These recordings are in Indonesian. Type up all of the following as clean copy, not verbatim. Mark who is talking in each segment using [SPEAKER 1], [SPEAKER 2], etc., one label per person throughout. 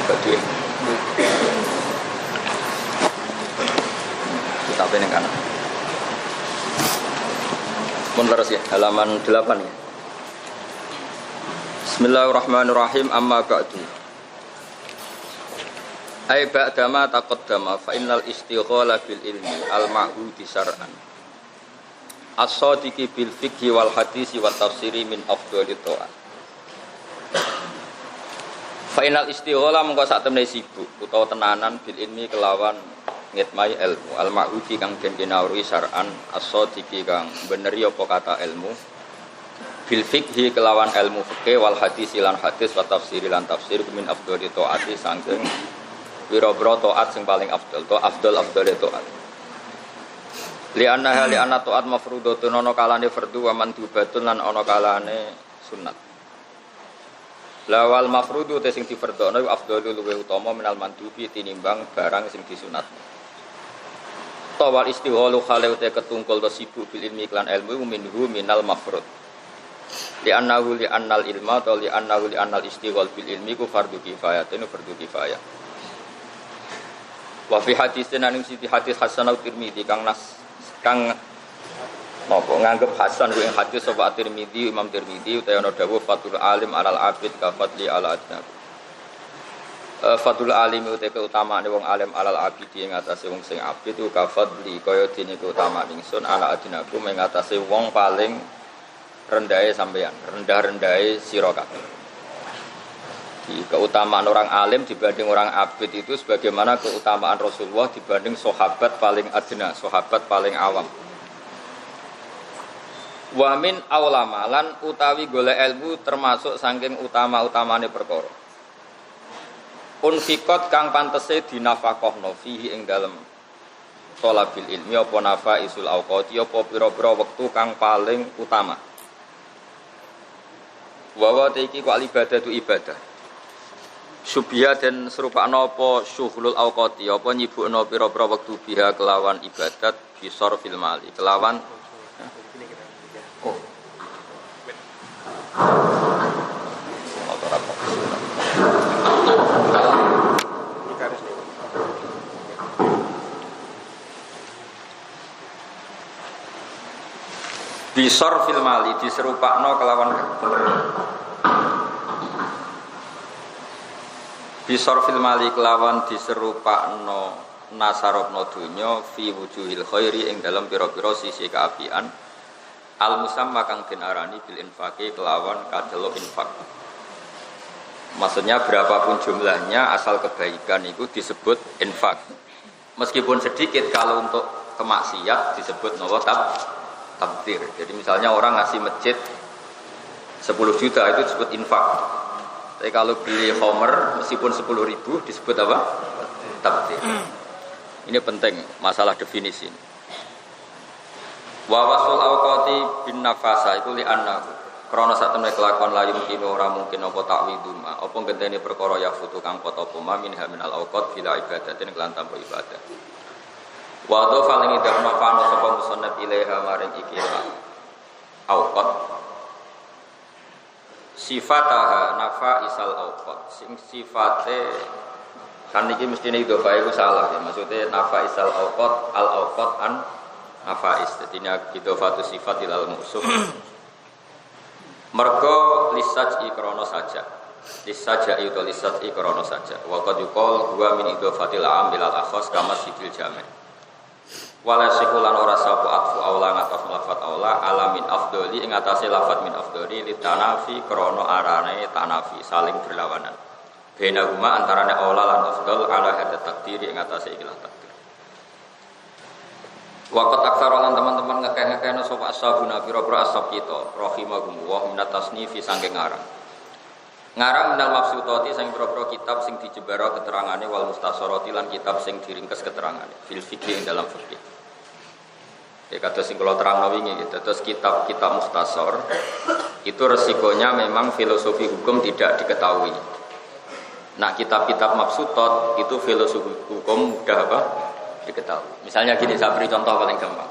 [SPEAKER 1] badhe. Kita pengen kan. Mun leres ya, halaman 8 ya. Bismillahirrahmanirrahim, amma ba'du. Ai ba'dama taqaddama fa innal istighala bil ilmi al-ma'hudi syar'an. As-sadiqi bil fiqhi wal hadisi wat tafsiri min afdhalit ta'at. Fa innal istighala mengko sak temene sibuk utawa tenanan bil ilmi kelawan ngitmai ilmu al-ma'hudi kang den kinawruhi syar'an as-sadiqi kang beneri apa kata ilmu bil fiqhi kelawan ilmu fikih wal hadis lan hadis wa tafsir lan tafsir min afdhali taati saking pira-pira taat sing paling afdal to afdal taat li anna taat mafruḍatun ana kalane fardhu wa mandhubatun lan ana kalane sunat lawal mafruḍu te sing difardhono afdalu luwih utama minal mandhubi tinimbang barang sing disunat tawal istighalu khale te ketungkul to sibuk bil ilmi lan ilmu minhu minal mafruḍ li annal ilma atau li annal istighal bil ilmi ku fardhu kifayah itu fardhu kifayah wa fi hadisin aning siti hadis Hasan al-Tirmidzi kang napa nganggep hasan ku ing hadis sapa Tirmidzi Imam Tirmidzi utawa ana dawuh fatul alim alal abid ka fadli ala adnab fatul alim utawa keutamaane wong alim alal abid ing atase wong sing abid ku ka fadli kaya dene keutamaan ingsun ala adnabu ing atase wong paling rendahe sampeyan, rendah-rendahe sira kabeh. Di keutamaan orang alim dibanding orang abid itu sebagaimana keutamaan Rasulullah dibanding sahabat paling adna, sahabat paling awam. Wa min aulamalan utawi golek ilmu termasuk saking utama-utamane perkara. Unfikot kang pantese dinafaqahno fihi ing dalem thalabil ilmi apa nafaisul auqati apa pira-pira wektu kang paling utama. Wawa iki ku ibadah tu ibadah. Subya dan serupa apa syughlul auqati apa nyibukno pira-pira wektu biha kelawan ibadat bisor fil mali kelawan bisor fil mali diserupakno kelawan bisor fil mali kelawan diserupakno nasarobno dunya fi wujuhil khairi ing dalam pira-pira sisi kaapian al musamma kang den arani bil infaqi kelawan kadelo infak. Maksudnya berapapun jumlahnya asal kebaikan itu disebut infak. Meskipun sedikit kalau untuk kemaksiat disebut tabdir. Jadi misalnya orang ngasih masjid 10 juta itu disebut infak. Tapi kalau beli homer meskipun 10.000 disebut apa? Tabdir. Ini penting masalah definisi. Wa wasul awqati bin nafasa itu li annahu krana sak temne kelakon layu mungkin ora mungkin apa takwiduma apa gentene perkara ya futu kang poto poma minha minal awqat fil ibadatin kelan tanpa ibadah. Wa do faling idak mafano sapa musannaf ilaiha maring ikira awqat sifataha nafa isal awqat sing sifate kan iki mestine itu bae ku salah ya maksudnya nafa isal awqat al awqat an nafais dadi idhofatu sifat ilal musuh mergo lisaj ikrana saja lisaja itu lisaj ikrana saja wa qad yuqal huwa min idhofatil am ilal akhas kama sidil jami' wala sikulan ora sapu atfu aula ngatas lafat aula alamin afdoli ing atase lafat min afdoli litanafi krana arane tanafi saling berlawanan bainahuma antarane aula lan afdol ala hadat takdiri ing atase ikilah takdir. Waqat aksara lan teman-teman ngekeh-ngekehna sapa ashabuna pira-pira ashab kita rahimahumullah minat tasnifi saking ngarang minal maksudati sing pira-pira kitab sing dijebara keterangane wal mustasarati lan kitab sing diringkes keterangane fil fikih ing dalam fikih. Ya kata sing kula terangno wingi gitu. Terus kitab-kitab mustasar itu resikonya memang filosofi hukum tidak diketahui. Nah, kitab-kitab mabsutot itu filosofi hukum mudah apa? Diketahui. Misalnya gini, saya beri contoh paling gampang.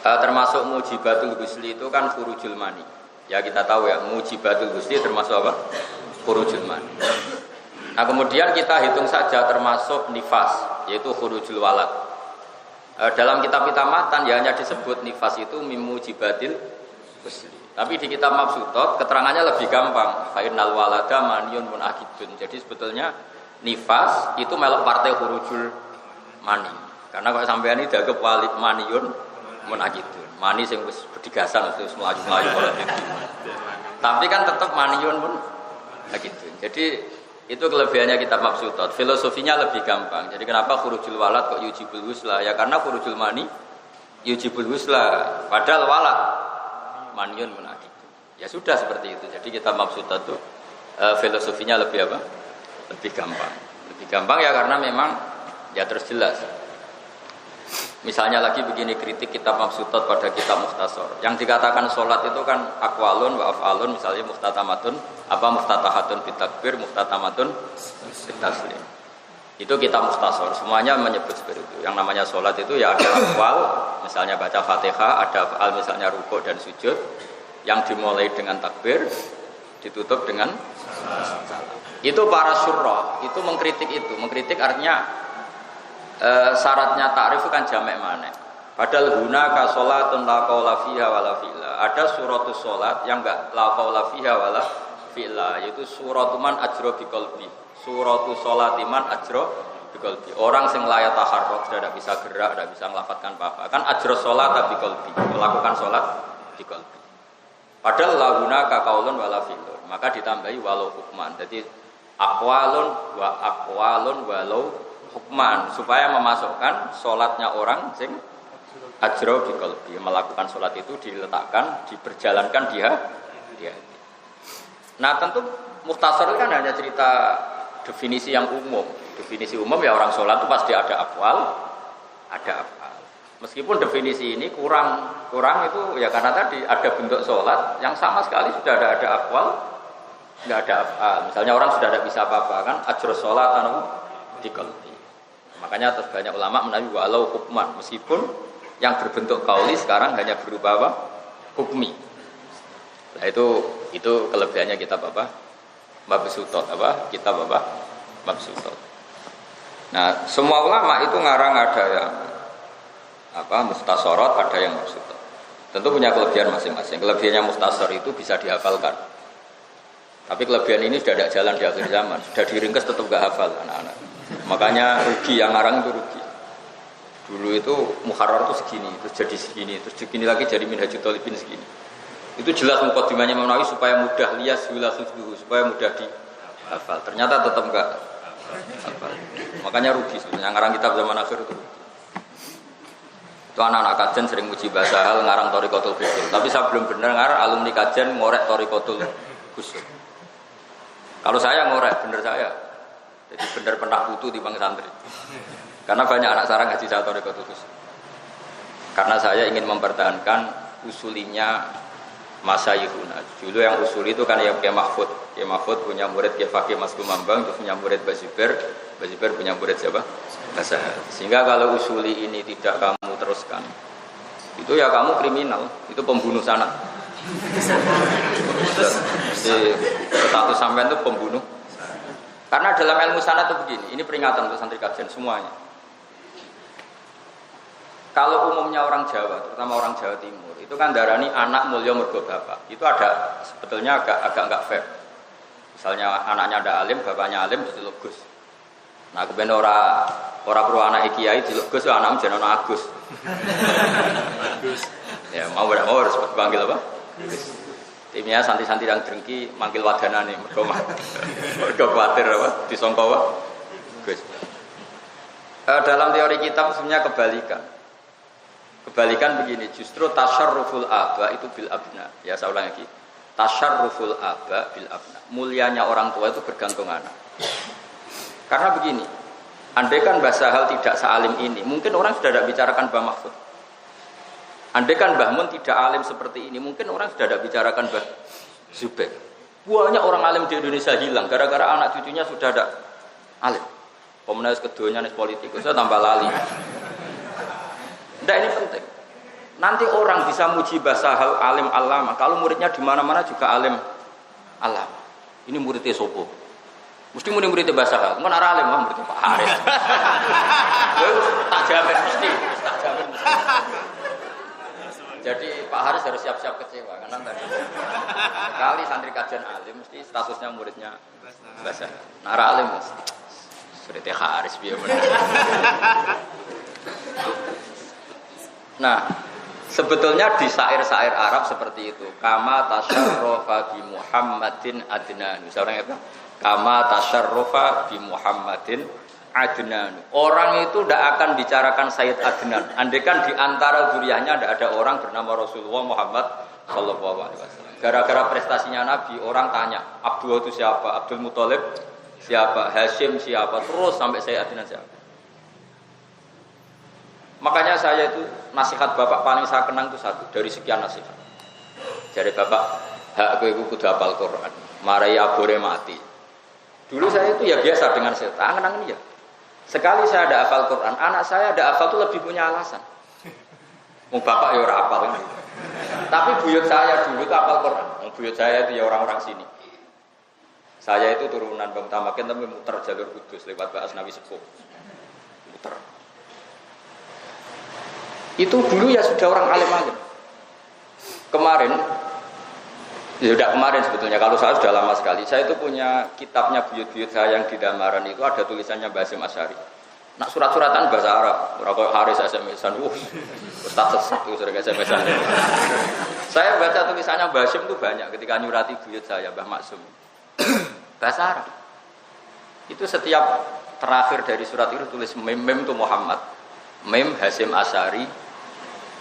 [SPEAKER 1] Termasuk mujibatul ghusli itu kan khurujul mani. Ya kita tahu ya, mujibatul ghusli termasuk apa? Khurujul mani. Nah kemudian kita hitung saja termasuk nifas, yaitu khurujul walad. Dalam kitab matan ya hanya disebut nifas itu mimujibatil husli. Tapi di kitab Mabsutot keterangannya lebih gampang. Fa'innal walada maniyun munakidun. Jadi sebetulnya nifas itu melok partai khurujul mani. Karena kalau sampean ini dianggap walid maniyun munakidun. Mani sing wis bedigasan terus melayu-melayu. Tapi kan tetap maniyun pun gitu. Jadi itu kelebihannya kitab Mabsutot. Filosofinya lebih gampang. Jadi kenapa khurujul walad kok yujibul husla? Ya karena khurujul mani yujibul husla. Padahal walad maniyun munakid. Ya sudah seperti itu. Jadi kitab Mabsutot itu filosofinya lebih apa? Lebih gampang. Lebih gampang ya karena memang ya terus jelas. Misalnya lagi begini kritik kitab Mabsutot pada kitab Mukhtasar. Yang dikatakan sholat itu kan akwalun wa af'alun, misalnya muhtatamatun, muhtatahatun bitakbir, muhtatamatun bitaslim. Itu kitab Mukhtasar, semuanya menyebut seperti itu. Yang namanya sholat itu ya ada akwal, misalnya baca Fatihah, ada af'al misalnya rukuk dan sujud, yang dimulai dengan takbir, ditutup dengan salam. Itu para syurrah, itu mengkritik artinya syaratnya ta'rif kan jamek mana. Padahal hunaka sholatun la qaula fiha wala fi'la. Ada suratus sholat yang enggak la qaula fiha wala fi'la, yaitu suratuman ajra biqalbi. Suratus sholatiman ajra biqalbi. Orang sing la yataharrak, tidak bisa gerak, tidak bisa melafatkan apa-apa. Kan ajra sholat biqalbi, melakukan sholat biqalbi. Padahal la hunaka qaulun wala fi'lun. Maka ditambahi walau hukman. Jadi aqwalun walau hukman, supaya memasukkan sholatnya orang sing ajro bi qalbi, melakukan sholat itu diletakkan, diperjalankan dia. Nah tentu Mukhtasar kan hanya cerita definisi yang umum. Definisi umum ya orang sholat itu pasti ada akwal, ada af'al. Meskipun definisi ini kurang itu ya karena tadi ada bentuk sholat yang sama sekali sudah ada akwal, nggak ada af'al. Misalnya orang sudah tidak bisa apa-apa kan ajro sholat di qalbi. Makanya terus banyak ulama menawi walau hukman, meskipun yang berbentuk qauli sekarang hanya berupa apa? Hukmi. Nah itu kelebihannya kitab apa? Mabsutot Kitab Mabsutot. Nah, semua ulama itu ngarang ada yang mukhtasarat, ada yang mabsutot. Tentu punya kelebihan masing-masing. Kelebihannya mukhtasar itu bisa dihafalkan. Tapi kelebihan ini sudah tidak jalan di akhir zaman, sudah diringkas tetap gak hafal anak-anak. Makanya rugi, yang ngarang itu rugi. Dulu itu Muharrar itu segini, terus jadi segini, terus segini lagi jadi Minhajul Thalibin segini. Itu jelas mukadimahnya Imam Nawawi supaya mudah supaya mudah dihafal. Ternyata tetap enggak hafal. Makanya rugi sebenarnya ngarang kitab zaman akhir itu. Itu anak-anak kajian sering muji bahasa hal ngarang Thariqatul Usul. Tapi saya belum benar ngarang alumni kajian ngorek Thariqatul Usul. Kalau saya ngorek bener saya. Jadi benar pernah butuh di bang santri. Karena banyak anak sarang ngaji saya Thariqatul Usul. Karena saya ingin mempertahankan usulinya Masyayihuna. Dulu yang usul itu kan yang Kiai Mahfud. Kiai Mahfud punya murid Kiai Fakih Mas Kumambang, terus punya murid Baziber punya murid siapa? Basahar. Sehingga kalau usuli ini tidak kamu teruskan, itu ya kamu kriminal, itu pembunuh sanad. Status sampean itu pembunuh. Karena dalam ilmu sanad itu begini, ini peringatan untuk santri kajian semuanya. Kalau umumnya orang Jawa, terutama orang Jawa Timur, itu kan darani anak mulya mergo bapak. Itu ada sebetulnya agak enggak fair. Misalnya anaknya ada alim, bapaknya alim diceluk Gus. Nah, kemudian ora perlu anak kiai diceluk Gus, anakmu jenenge Agus. Ya, mau harus panggil apa? Gus. Timnya santi-santi yang drengki manggil wadanane mergo kuwatir apa disangka apa? Gus. Dalam teori kitab sebenarnya kebalikan begini, justru tasyarruful aba itu bil abna. Ya saya ulang lagi. Tasyarruful aba bil abna. Mulianya orang tua itu bergantung anak. Karena begini, andai kan Mbah Sahal tidak sealim ini, mungkin orang sudah tidak bicarakan Mbah Mahfud. Andai kan Mbah Mun tidak alim seperti ini, mungkin orang sudah tidak bicarakan Mbah Zubair. Banyak orang alim di Indonesia hilang gara-gara anak cucunya sudah ada alim. Pemenang keduanya nih politikus, saya tambah lali. Nah ini penting. Nanti orang bisa muji bahasa hal alim alama. Kalau muridnya di mana-mana juga alim alama. Ini muridnya sopo. Mesti muni murid bahasa kan. Mun ora alim murid Pak Haris. Tak jamin mesti, tak jamin mesti. Jadi Pak Haris harus siap-siap kecewa karena tadi sekali santri kajian alim mesti statusnya muridnya bahasa. Nah ora alim Mas. Murid Haris piye bener. Nah, sebetulnya di syair-syair Arab seperti itu. Kama tasyarrafa bi Muhammadin adnan. Seorang apa? Kama tasyarrafa bi Muhammadin adnan. Orang itu tidak akan bicarakan Sayyid Adnan. Andaikan di antara zuriyahnya tidak ada orang bernama Rasulullah Muhammad sallallahu alaihi wasallam. Gara-gara prestasinya Nabi, orang tanya, Abdul itu siapa? Abdul Muthalib siapa? Hashim siapa? Terus sampai Sayyid Adnan siapa? Makanya saya itu nasihat bapak paling saya kenang itu satu dari sekian nasihat. Jadi bapak, hak aku itu kudu hafal Quran. Marai abore mati. Dulu saya itu ya biasa dengan saya tangan ya. Sekali saya ada hafal Quran, anak saya ada hafal itu lebih punya alasan. Mau bapak ya ora hafal ini. Tapi buyut saya dulu itu hafal Quran. Buyut saya itu ya orang-orang sini. Saya itu turunan Bang Tamakin tapi muter jalur Kudus lewat Pak Asnawi Sepuh. Muter. Itu dulu ya sudah orang alim-alim. Kemarin, ya sudah kemarin sebetulnya, kalau saya sudah lama sekali. Saya itu punya kitabnya buyut-buyut saya yang di Damaran itu ada tulisannya Basim Asy'ari. Nak surat-suratan bahasa Arab, Rokok Haris SMS-an, Ustaz sesat itu sudah SMS-an. Saya baca tulisannya Basim itu banyak ketika nyurati buyut saya, Mbah Maksum. Bahasa Arab. Itu setiap terakhir dari surat itu tulis mem itu Muhammad. Mem Hasim Asy'ari,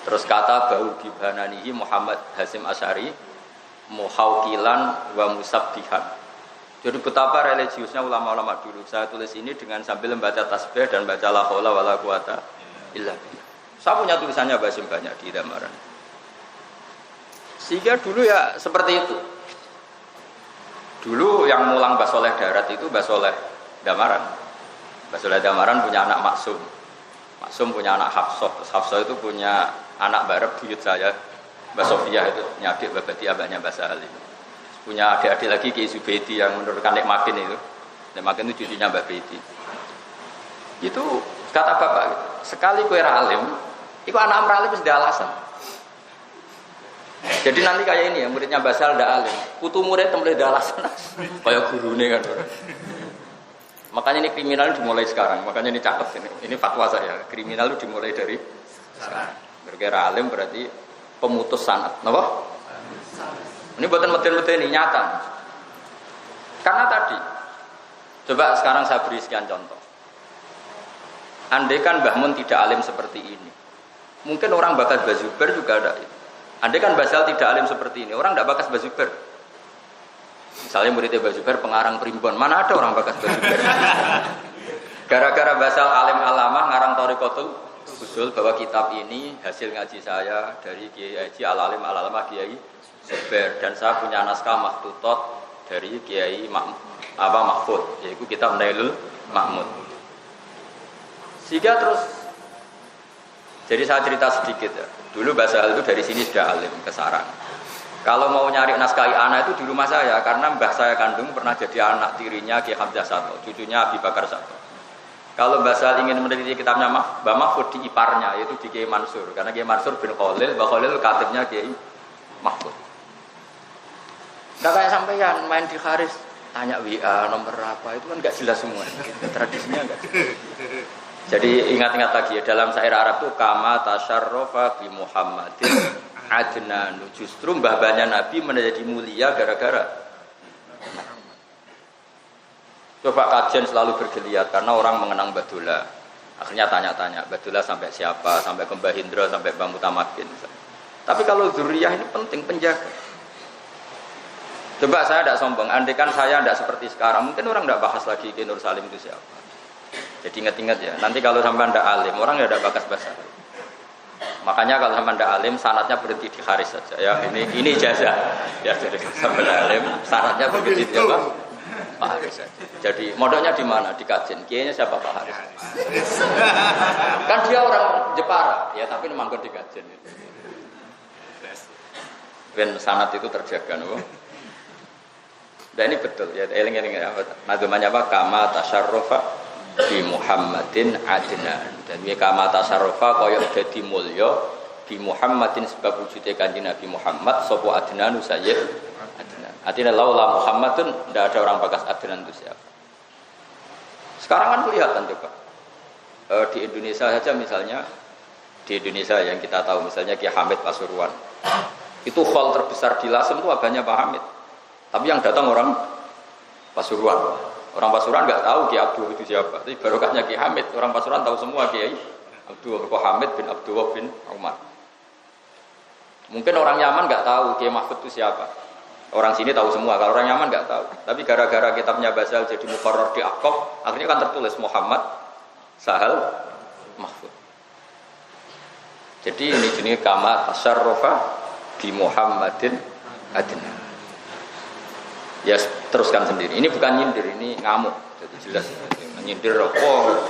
[SPEAKER 1] terus kata bau dibananihi Muhammad Hasim Asy'ari muhaukilan wa musabbihan. Jadi betapa religiusnya ulama-ulama dulu. Saya tulis ini dengan sambil membaca tasbih dan baca la haula wala quwata illa billah. Saya punya tulisannya Basim banyak di Damaran. Sehingga dulu ya seperti itu. Dulu yang mulang Mbah Soleh Darat itu Mbah Soleh Damaran. Mbah Soleh Damaran punya anak Maksum. Maksum punya anak Hafsah. Hafsah itu punya anak barep buyut saya, Mbak Sofia itu punya adik Mbak Bati, abahnya Mbak Salim. Punya adik-adik lagi Ki Zubaidi yang menurunkan Nek Makin itu. Nek Makin itu cucunya Mbak Bati. Itu kata bapak, sekali kue alim, itu anak alim sudah alasan. Jadi nanti kayak ini ya, muridnya Mbak Sal ada alim, kutu murid temui ada alasan, kayak guru nih kan. Makanya ini kriminal dimulai sekarang. Makanya ini cakep ini fatwa saya. Kriminal itu dimulai dari sekarang. Berkira alim berarti pemutus sanad. Napa? Ini buatan medeni ini nyata. Karena tadi, coba sekarang saya beri sekian contoh. Andai kan Mbah Mun tidak alim seperti ini, mungkin orang bakas Mbah Zubair juga ada. Andai kan Basal tidak alim seperti ini, orang tidak bakas Mbah Zubair. Misalnya muridnya Mbah Zubair pengarang primbon, mana ada orang bakas Mbah Zubair? Gara-gara Basal alim alamah ngarang Thariqatul Usul bahwa kitab ini hasil ngaji saya dari Kiai Haji Al-Alim Al-Alamah Kiai Zubair, dan saya punya naskah makhtutot dari Kiai Mahfud, yaitu kitab Nailul Mahmud. Sehingga terus, jadi saya cerita sedikit ya. Dulu Basal itu dari sini sudah alim ke Sarang. Kalau mau nyari naskah anak itu di rumah saya, karena mbah saya kandung pernah jadi anak tirinya Kiai Hamzah Sato, cucunya Abi Bakar Sato. Kalau Mbah Sal ingin meneliti kitabnya Mbah Mahfud di iparnya, yaitu di Kiai Mansur, karena Kiai Mansur bin Khalil, Mbah Khalil katibnya Kiai Mahfud. Nah kayak sampeyan main di Haris, tanya WA nomor apa, itu kan nggak jelas semua, tradisinya nggak jelas. Jadi ingat-ingat lagi ya, dalam syair Arab itu kama tasyarrafa bi Muhammadin adnanu, justru mbah-mbahnya Nabi menjadi mulia gara-gara. Coba kajian selalu bergeliat karena orang mengenang Badula. Akhirnya tanya-tanya Badula sampai siapa, sampai ke Mbah Hindra, sampai Mbah Mutamakin. Tapi kalau zuriyah ini penting, penjaga. Coba saya tidak sombong, andaikan saya tidak seperti sekarang, mungkin orang tidak bahas lagi Ki Nur Salim itu siapa. Jadi ingat-ingat ya, nanti kalau sampai tidak alim, orang ya tidak bakas bahasa. Makanya kalau sampai tidak alim, sanatnya berhenti di Haris saja. Ya ini ijazah. Ya jadi sampai alim, sanatnya berhenti di apa? Pak Haris saja. Jadi modalnya di mana? Di kajian. Kiainya siapa Pak Haris? Kan dia orang Jepara, ya tapi manggon di kajian. Ben sanat itu terjaga, no? Dan ini betul ya, eling-eling ya. Nadumanya apa? Kama tasyarrufa bi Muhammadin adnan. Dan dia kama tasyarrufa kaya dadi mulya bi Muhammadin sebab wujude Kanjeng Nabi Muhammad sapa adnan sayyid adnan. Artinya laula Muhammadun tidak ada orang bakas adnan itu siapa. Sekarang kan kelihatan coba. Di Indonesia saja misalnya, di Indonesia yang kita tahu misalnya Ki Hamid Pasuruan. Itu hall terbesar di Lasem itu abahnya Pak Hamid. Tapi yang datang orang Pasuruan. Orang Pasuruan nggak tahu Ki Abdul itu siapa. Tapi barokahnya Ki Hamid, orang Pasuruan tahu semua Kiai Abdul Hamid bin Abdullah bin Umar. Mungkin orang Yaman nggak tahu Kiai Mahfud itu siapa. Orang sini tahu semua. Kalau orang Yaman nggak tahu. Tapi gara-gara kitabnya Basal jadi muqarrar di Aqab, akhirnya kan tertulis Muhammad Sahal Mahfud. Jadi ini jenis kama tasyarrufa bi Muhammadin adnan. Ya teruskan sendiri. Ini bukan nyindir, ini ngamuk. Jadi jelas nyindir oh.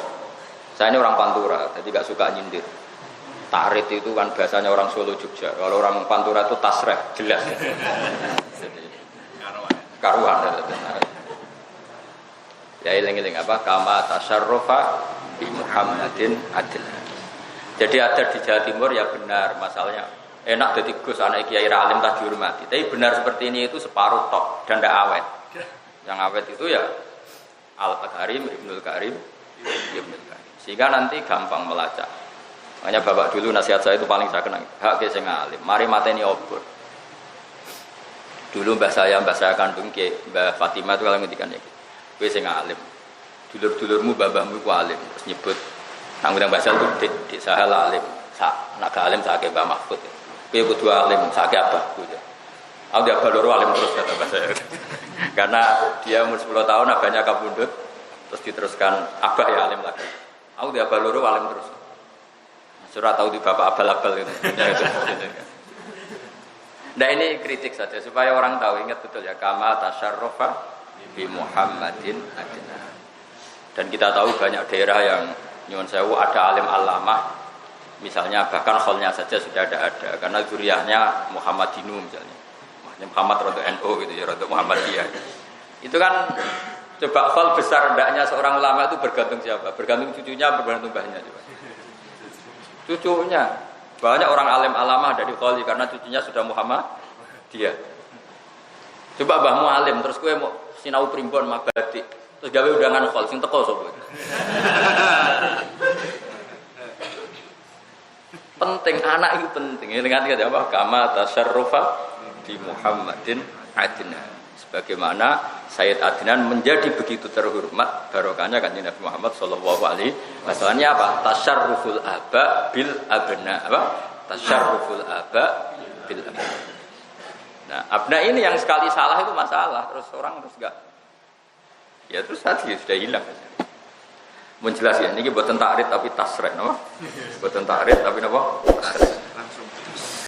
[SPEAKER 1] Saya ini orang Pantura, jadi gak suka nyindir. Takrit itu kan bahasanya orang Solo Jogja. Kalau orang Pantura itu tasreh, jelas. Jadi karuan. Ya iling-iling apa? Kama tasyarrufa bi Muhammadin adnan. Jadi ada di Jawa Timur ya benar masalahnya. Enak jadi Gus anak Kiai Alim tak dihormati. Tapi benar seperti ini itu separuh tok dan tidak awet. Yang awet itu ya Al-Karim, Ibnul Karim, Ibnul Karim. Sehingga nanti gampang melacak. Makanya bapak dulu nasihat saya itu paling saya kenang. Hak ke sing alim. Mari mateni obor. Dulu mbah saya kandung ke Mbah Fatimah itu kalau ngendikan iki. Kowe sing alim. Dulur-dulurmu babahmu ku alim. Terus nyebut nang ndang bahasa itu di Sahal alim. Nak alim sakake Mbah Mahfud. Kowe kudu alim sakake abahku. Aku dia baloro alim terus kata bahasa saya. Karena dia umur 10 tahun abahnya kabundut terus diteruskan abah ya alim lagi. Aku dia baloro alim terus. Surah tahu di bapak abal-abal gitu. Nah ini kritik saja supaya orang tahu ingat betul ya kama tasyarrufa bi Muhammadin adnan. Dan kita tahu banyak daerah yang nyuwun sewu ada alim alamah misalnya bahkan kholnya saja sudah ada karena zuriyahnya Muhammadinu misalnya Muhammad rodo NU gitu ya rodo Muhammadiyah itu kan coba khol besar hendaknya seorang ulama itu bergantung siapa bergantung cucunya bergantung mbahnya coba cucunya banyak orang alim alamah dari kholi karena cucunya sudah Muhammad dia coba mbahmu alim terus gue mau sinau primbon mabadi terus gawe undangan khol sing teko sapa penting anak itu penting ini ngerti apa kama tasyarrufa di Muhammadin adnan sebagaimana Sayyid Adnan menjadi begitu terhormat barokahnya Kanjeng Nabi Muhammad sallallahu alaihi wasallam apa tasyarruful aba bil abna apa tasyarruful aba bil abna. Nah abna ini yang sekali salah itu masalah terus orang terus enggak ya terus tadi sudah hilang menjelas ya, ini buatan takrit tapi tasrek, no? Buatan takrit tapi apa? Tasrek.